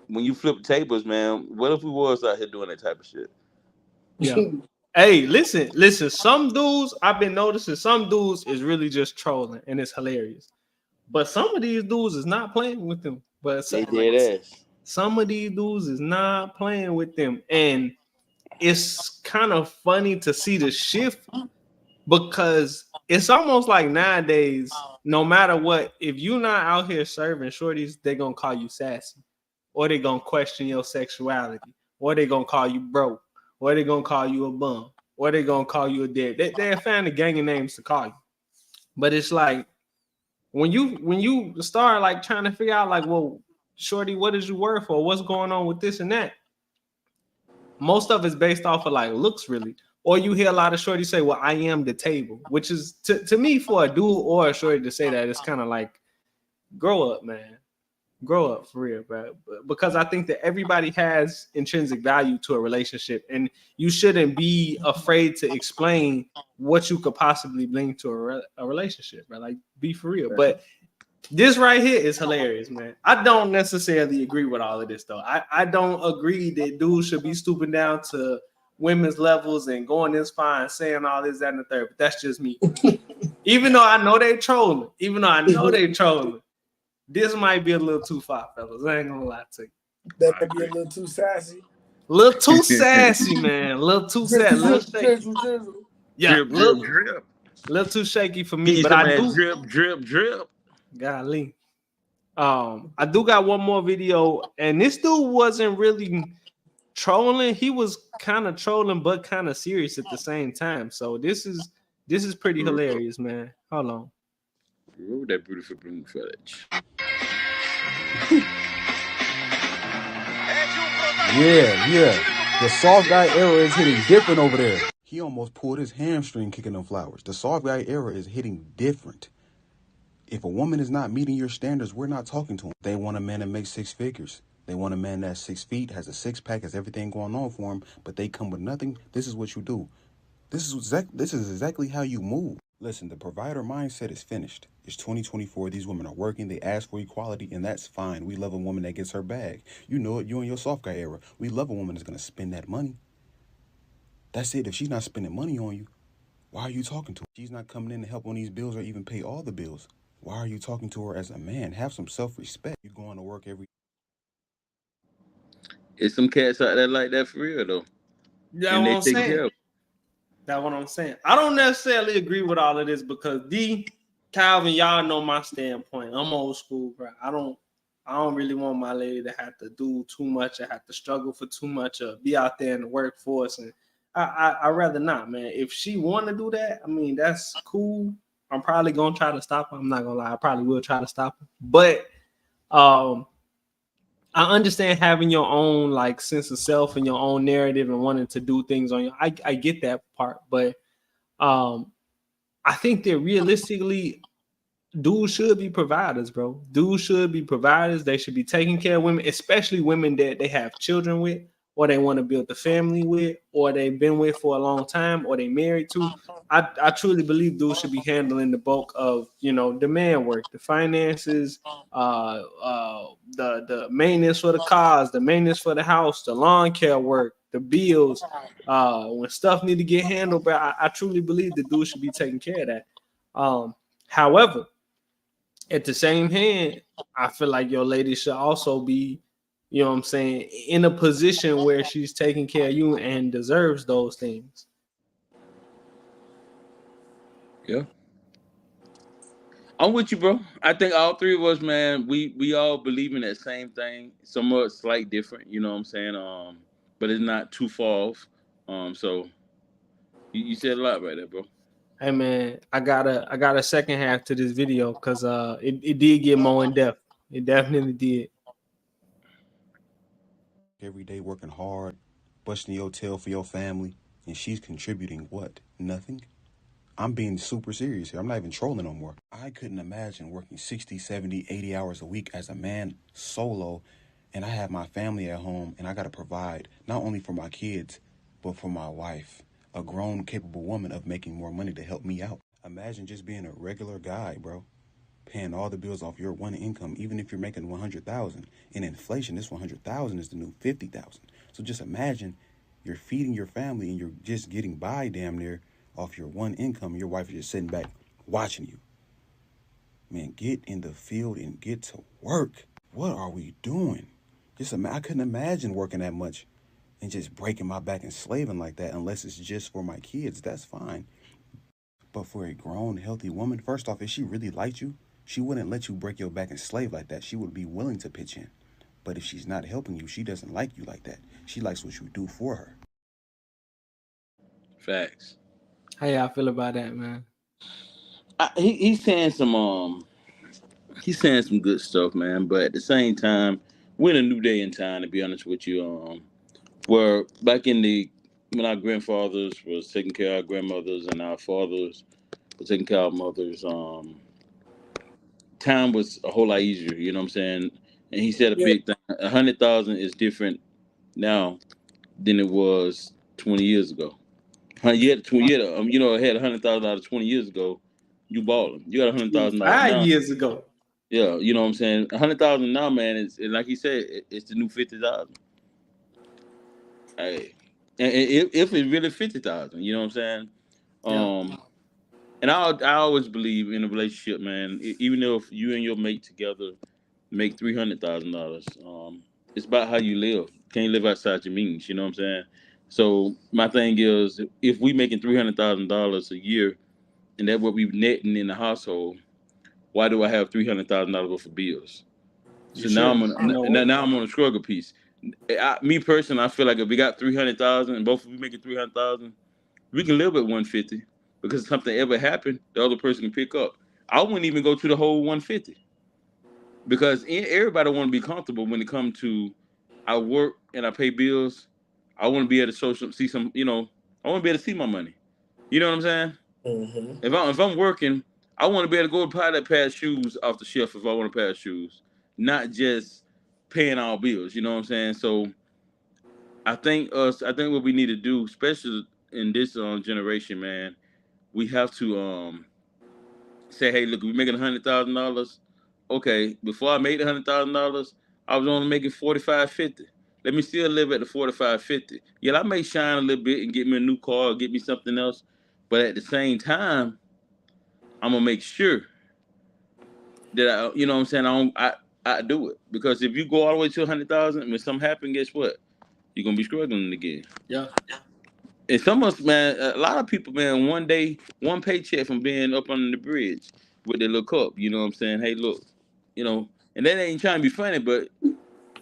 when you flip tables, man, what if we was out here doing that type of shit? Yeah. Hey, listen. Some dudes, I've been noticing, some dudes is really just trolling, and it's hilarious. But some of these dudes is not playing with them. But They dead ass. Some of these dudes is not playing with them, and it's kind of funny to see the shift, because it's almost like nowadays, no matter what, if you're not out here serving shorties, they're gonna call you sassy, or they're gonna question your sexuality, or they're gonna call you broke, or they're gonna call you a bum, or they're gonna call you a dead. They're finding a gang of names to call you. But it's like when you start like trying to figure out like, well, shorty, what is you worth, or what's going on with this and that? Most of it's based off of like looks, really. Or you hear a lot of shorties say, well, I am the table, which is to me, for a dude or a shorty to say that, it's kind of like, grow up, man. Grow up for real, bro. Because I think that everybody has intrinsic value to a relationship, and you shouldn't be afraid to explain what you could possibly bring to a relationship, bro. Like, be for real. But this right here is hilarious, man. I don't necessarily agree with all of this, though. I don't agree that dudes should be stooping down to women's levels and going this far and saying all this, that, and the third. But that's just me. Even though I know they trolling, this might be a little too far, fellas. I ain't gonna lie to you. That might be a little too sassy. Little too sassy, man. Little too sassy. Little shaky. Yeah, drip. Little too shaky for me. But I do drip. Golly. I do got one more video, and this dude wasn't really trolling. He was kind of trolling, but kind of serious at the same time. So this is pretty hilarious, man. Hold on. Remember that beautiful blue footage. Yeah. The soft guy era is hitting different over there. He almost pulled his hamstring kicking them flowers. The soft guy era is hitting different. If a woman is not meeting your standards, we're not talking to them. They want a man that makes 6 figures. They want a man that's 6 feet, has a 6-pack, has everything going on for him, but they come with nothing. This is what you do. This is exactly how you move. Listen, the provider mindset is finished. It's 2024. These women are working. They ask for equality, and that's fine. We love a woman that gets her bag. You know it. You in your soft guy era. We love a woman that's going to spend that money. That's it. If she's not spending money on you, why are you talking to her? She's not coming in to help on these bills or even pay all the bills. Why are you talking to her as a man? Have some self-respect. You're going to work every... It's some cats out there like that for real, though. That's what I'm saying. That's what I'm saying. I don't necessarily agree with all of this, because Calvin, y'all know my standpoint. I'm old school, bro. I don't really want my lady to have to do too much or have to struggle for too much or be out there in the workforce. And I'd rather not, man. If she want to do that, I mean, that's cool. I'm probably gonna try to stop her. I'm not gonna lie, I probably will try to stop her. But I understand having your own like sense of self and your own narrative and wanting to do things on your. I get that part, but I think that realistically, dudes should be providers, bro. Dudes should be providers. They should be taking care of women, especially women that they have children with, or they want to build the family with, or they've been with for a long time, or they married to. I truly believe dudes should be handling the bulk of, the man work, the finances, the maintenance for the cars, the maintenance for the house, the lawn care work, the bills. When stuff need to get handled, but I truly believe the dude should be taking care of that. However, at the same hand, I feel like your lady should also be, you know what I'm saying, in a position where she's taking care of you and deserves those things. Yeah. I'm with you, bro. I think all three of us, man, we all believe in that same thing. Somewhat slight different, you know what I'm saying? But it's not too far off. So you said a lot right there, bro. Hey man, I got a second half to this video because it did get more in depth. It definitely did. every day working hard, busting your tail for your family, and she's contributing what? Nothing? I'm being super serious here. I'm not even trolling no more. I couldn't imagine working 60, 70, 80 hours a week as a man solo, and I have my family at home, and I got to provide not only for my kids, but for my wife, a grown, capable woman of making more money to help me out. Imagine just being a regular guy, bro, paying all the bills off your one income, even if you're making 100,000. In inflation, this 100,000 is the new 50,000. So just imagine you're feeding your family and you're just getting by damn near off your one income. Your wife is just sitting back watching you. Man, get in the field and get to work. What are we doing? I couldn't imagine working that much and just breaking my back and slaving like that unless it's just for my kids. That's fine. But for a grown, healthy woman, first off, if she really liked you, she wouldn't let you break your back and slave like that. She would be willing to pitch in. But if she's not helping you, she doesn't like you like that. She likes what you do for her. Facts. How y'all feel about that, man? He's saying some good stuff, man. But at the same time, we're in a new day and time. To be honest with you, where back in the when our grandfathers was taking care of our grandmothers and our fathers were taking care of our mothers, time was a whole lot easier. You know what I'm saying? And he said a big thing: 100,000 is different now than it was 20 years ago. You had had $100,000 20 years ago, you balling. You got $100,000 5 now. years ago. Yeah, you know what I'm saying. 100,000 now, man. Is like he said, it's the new 50,000. Hey, and if it's really 50,000, you know what I'm saying. And I always believe in a relationship, man. Even if you and your mate together make $300,000, it's about how you live. Can't live outside your means. You know what I'm saying. So my thing is, if we making $300,000 a year, and that's what we netting in the household, why do I have $300,000 worth of bills? So now I'm on a struggle piece. Me personally, I feel like if we got 300,000 and both of we making 300,000, we can live at 150 because if something ever happened, the other person can pick up. I wouldn't even go to the whole 150 because everybody want to be comfortable when it comes to I work and I pay bills. I want to be able to see some, I want to be able to see my money. You know what I'm saying? Mm-hmm. If I'm working, I want to be able to go buy that pair of shoes off the shelf if I want a pair of shoes, not just paying all bills. You know what I'm saying? So I think what we need to do, especially in this generation, man, we have to say, hey, look, we're making $100,000. Okay, before I made $100,000, I was only making 45, 50. Let me still live at the 45, 50. Yeah, I may shine a little bit and get me a new car or get me something else, but at the same time, I'm gonna make sure that you know what I'm saying, I do it. Because if you go all the way to 100,000, when something happen, guess what? You're gonna be struggling again. Yeah. And some of us, man, a lot of people, man, one day, one paycheck from being up under the bridge with their little cup. You know what I'm saying? Hey, look, and that ain't trying to be funny, but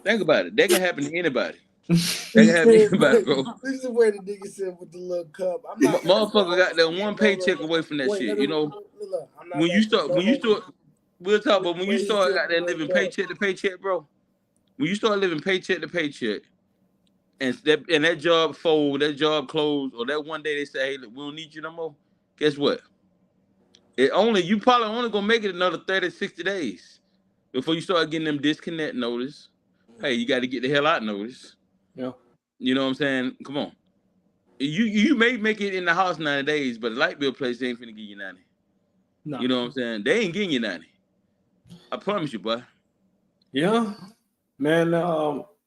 think about it. That can happen to anybody. That can happen to anybody, bro. This is where the nigga said with the little cup. I'm not Motherfucker got that one paycheck away from that shit. Look, I'm not When you start, we'll talk, but when you start got that living paycheck to paycheck, bro. When you start living paycheck to paycheck, and that job fold, that job closed, or that one day they say, hey, look, we don't need you no more. Guess what? You probably only gonna make it another 30, 60 days before you start getting them disconnect notice. Hey, you got to get the hell out notice. Yeah. You know what I'm saying? Come on. You may make it in the house 90 days, but the light bill place ain't finna give you 90. No. You know what I'm saying? They ain't getting you 90. I promise you, boy. Yeah, man.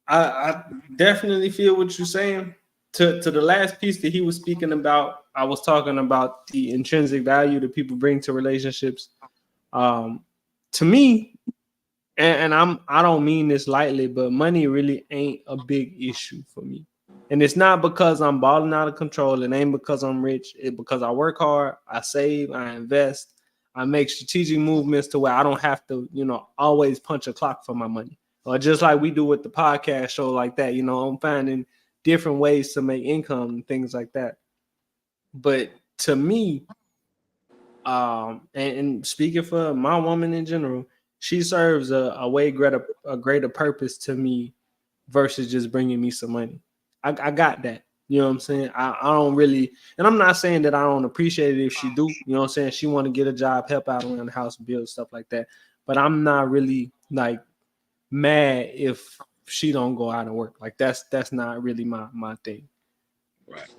I definitely feel what you're saying. To the last piece that he was speaking about, I was talking about the intrinsic value that people bring to relationships. To me, and I don't mean this lightly, but money really ain't a big issue for me. And it's not because I'm balling out of control. It ain't because I'm rich. It's because I work hard, I save, I invest, I make strategic movements to where I don't have to, always punch a clock for my money. Or just like we do with the podcast show like that, I'm finding different ways to make income and things like that. But to me, and speaking for my woman in general, she serves a way greater purpose to me versus just bringing me some money. I got that. You know what I'm saying? I don't really, and I'm not saying that I don't appreciate it if she do. You know what I'm saying? She want to get a job, help out around the house, build stuff like that. But I'm not really like mad if she don't go out and work. Like that's not really my thing. Right.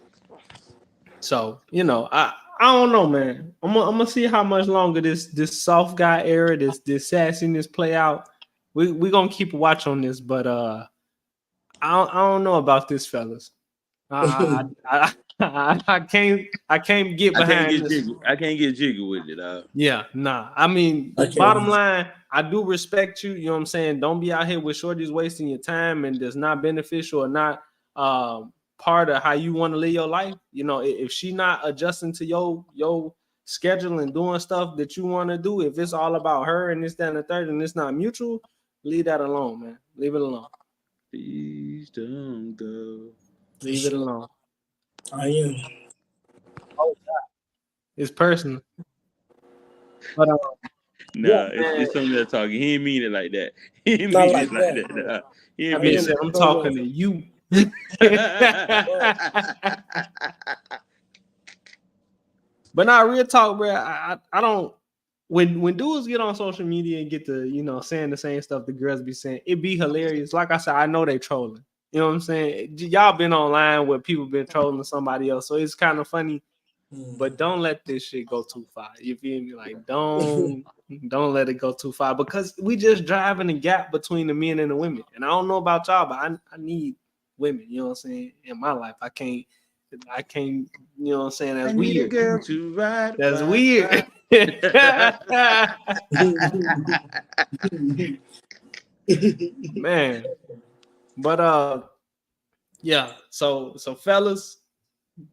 So, you know, I don't know, man. I'm gonna see how much longer this soft guy era, this sassiness play out. We gonna keep a watch on this, but I don't know about this, fellas. I can't get behind this. I can't get jiggy with it. Yeah, nah. I mean, bottom line, I do respect you. You know what I'm saying? Don't be out here with shorties wasting your time and that's not beneficial or not part of how you want to live your life. You know, if she not adjusting to your schedule and doing stuff that you want to do, if it's all about her and this, that, and the third, and it's not mutual, leave that alone, man. Leave it alone. Please don't go. Leave it alone. I am. Oh, God. It's personal. But it's something that's talking. He ain't mean it like that. He ain't mean it like that. He ain't mean it. I'm talking to you. But now, real talk, bro. I don't. When dudes get on social media and get to, you know, saying the same stuff the girls be saying, it be hilarious. Like I said, I know they trolling. You know what I'm saying? Y'all been online where people been trolling somebody else, so it's kind of funny. But don't let this shit go too far. You feel me? Like don't let it go too far, because we just driving a gap between the men and the women. And I don't know about y'all, but I need women. You know what I'm saying? In my life, I can't. You know what I'm saying? That's weird. That's weird. Man. But yeah. So fellas,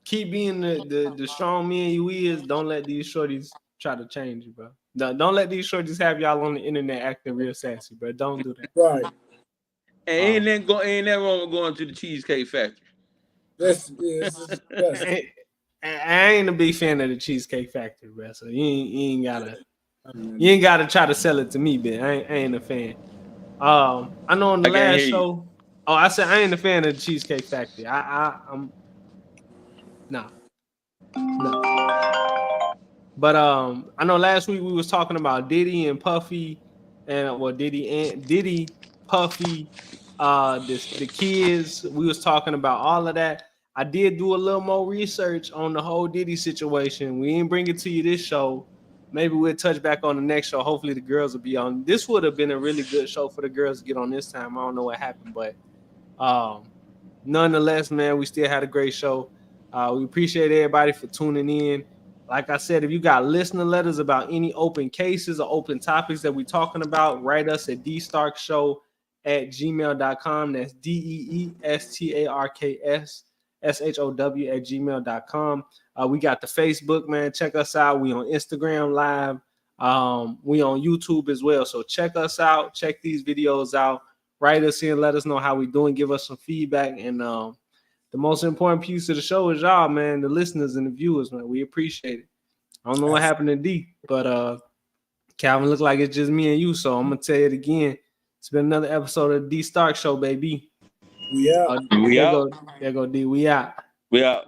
keep being the strong man you is. Don't let these shorties try to change you, bro. Don't let these shorties have y'all on the internet acting real sassy, bro. Don't do that. Right. Ain't that wrong with going to the Cheesecake Factory? I ain't a big fan of the Cheesecake Factory, bro. So you ain't gotta try to sell it to me, man. I ain't a fan. I know on the last show. Oh, I said I ain't a fan of the Cheesecake Factory. I'm nah. But I know last week we was talking about Diddy and Puffy, and Diddy, Puffy, the kids. We was talking about all of that. I did do a little more research on the whole Diddy situation. We didn't bring it to you this show. Maybe we'll touch back on the next show. Hopefully the girls will be on. This would have been a really good show for the girls to get on this time. I don't know what happened, but nonetheless, man, we still had a great show. We appreciate everybody for tuning in. Like I said, if you got listener letters about any open cases or open topics that we're talking about, write us at dstarkshow@gmail.com. That's DEESTARKSSHOW@gmail.com. We got the Facebook, man. Check us out. We on Instagram Live. We on YouTube as well. So check us out. Check these videos out. Write us in. Let us know how we doing. Give us some feedback. And the most important piece of the show is y'all, man, the listeners and the viewers, man. We appreciate it. I don't know what happened to D, but Calvin, looks like it's just me and you. So I'm gonna tell you it again. It's been another episode of the D Stark Show, baby. We out. We out. There go D. We out. We out.